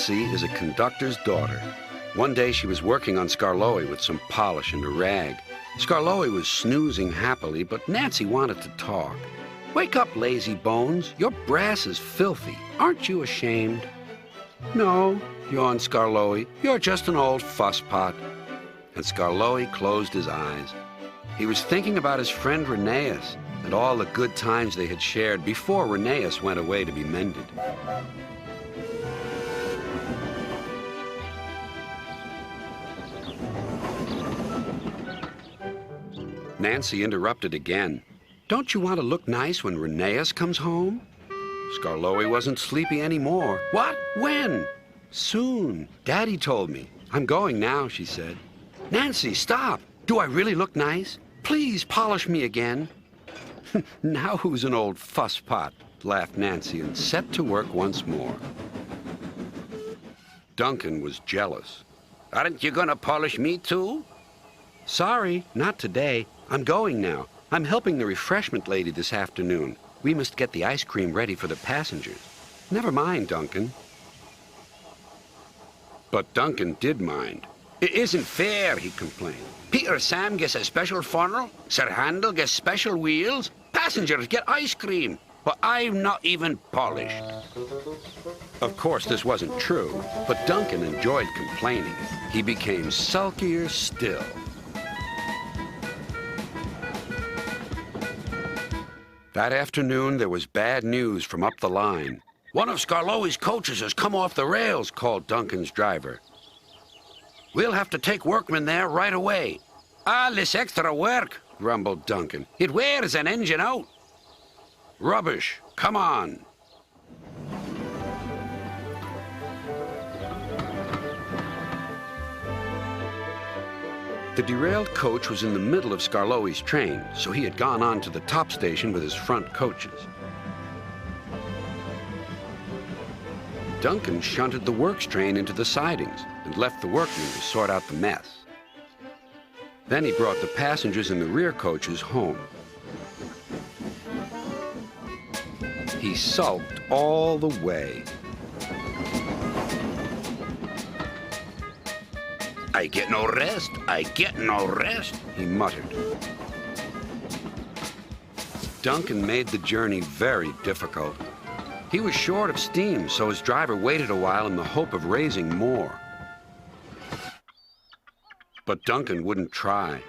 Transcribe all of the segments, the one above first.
Nancy is a conductor's daughter. One day she was working on Skarloey with some polish and a rag. Skarloey was snoozing happily, but Nancy wanted to talk. "Wake up, lazy bones. Your brass is filthy. Aren't you ashamed?" "No," yawned Skarloey. "You're just an old fusspot." And Skarloey closed his eyes. He was thinking about his friend Rheneas and all the good times they had shared before Rheneas went away to be mended. Nancy interrupted again. "Don't you want to look nice when Rheneas comes home?" Skarloey wasn't sleepy anymore. "What? When?" "Soon. Daddy told me. I'm going now," she said. "Nancy, stop! Do I really look nice? Please polish me again." "Now who's an old fusspot?" laughed Nancy and set to work once more. Duncan was jealous. "Aren't you going to polish me too?" "Sorry, not today. I'm going now. I'm helping the refreshment lady this afternoon. We must get the ice cream ready for the passengers." "Never mind, Duncan." But Duncan did mind. "It isn't fair," he complained. "Peter Sam gets a special funnel, Sir Handel gets special wheels, passengers get ice cream, but I'm not even polished." Of course, this wasn't true, but Duncan enjoyed complaining. He became sulkier still. That afternoon, there was bad news from up the line. "One of Skarloey's coaches has come off the rails," called Duncan's driver. "We'll have to take workmen there right away." "All this extra work," grumbled Duncan. "It wears an engine out." "Rubbish. Come on." The derailed coach was in the middle of Skarloey's train, so he had gone on to the top station with his front coaches. Duncan shunted the works train into the sidings and left the workmen to sort out the mess. Then he brought the passengers in the rear coaches home. He sulked all the way. "I get no rest, I get no rest," he muttered. Duncan made the journey very difficult. He was short of steam, so his driver waited a while in the hope of raising more. But Duncan wouldn't try.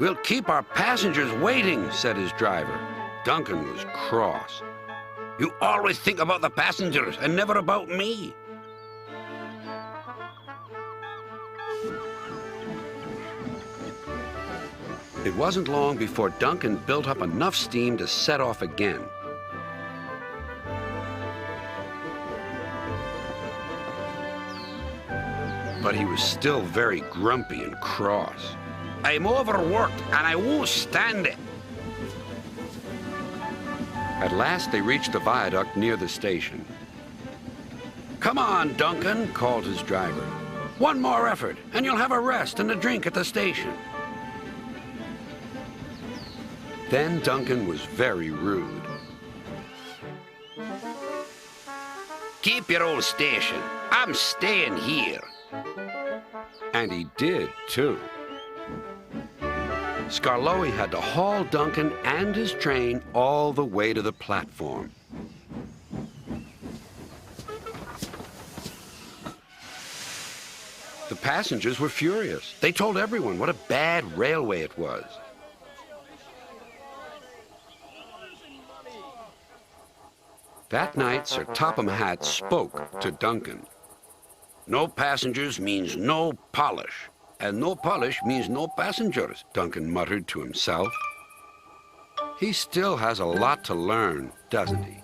"We'll keep our passengers waiting," said his driver. Duncan was cross. "You always think about the passengers and never about me." It wasn't long before Duncan built up enough steam to set off again. But he was still very grumpy and cross. "I'm overworked and I won't stand it." At last they reached the viaduct near the station. "Come on, Duncan," called his driver. "One more effort and you'll have a rest and a drink at the station." Then Duncan was very rude. "Keep your old station. I'm staying here." And he did, too. Skarloey had to haul Duncan and his train all the way to the platform. The passengers were furious. They told everyone what a bad railway it was. That night, Sir Topham Hatt spoke to Duncan. "No passengers means no polish, and no polish means no passengers," Duncan muttered to himself. He still has a lot to learn, doesn't he?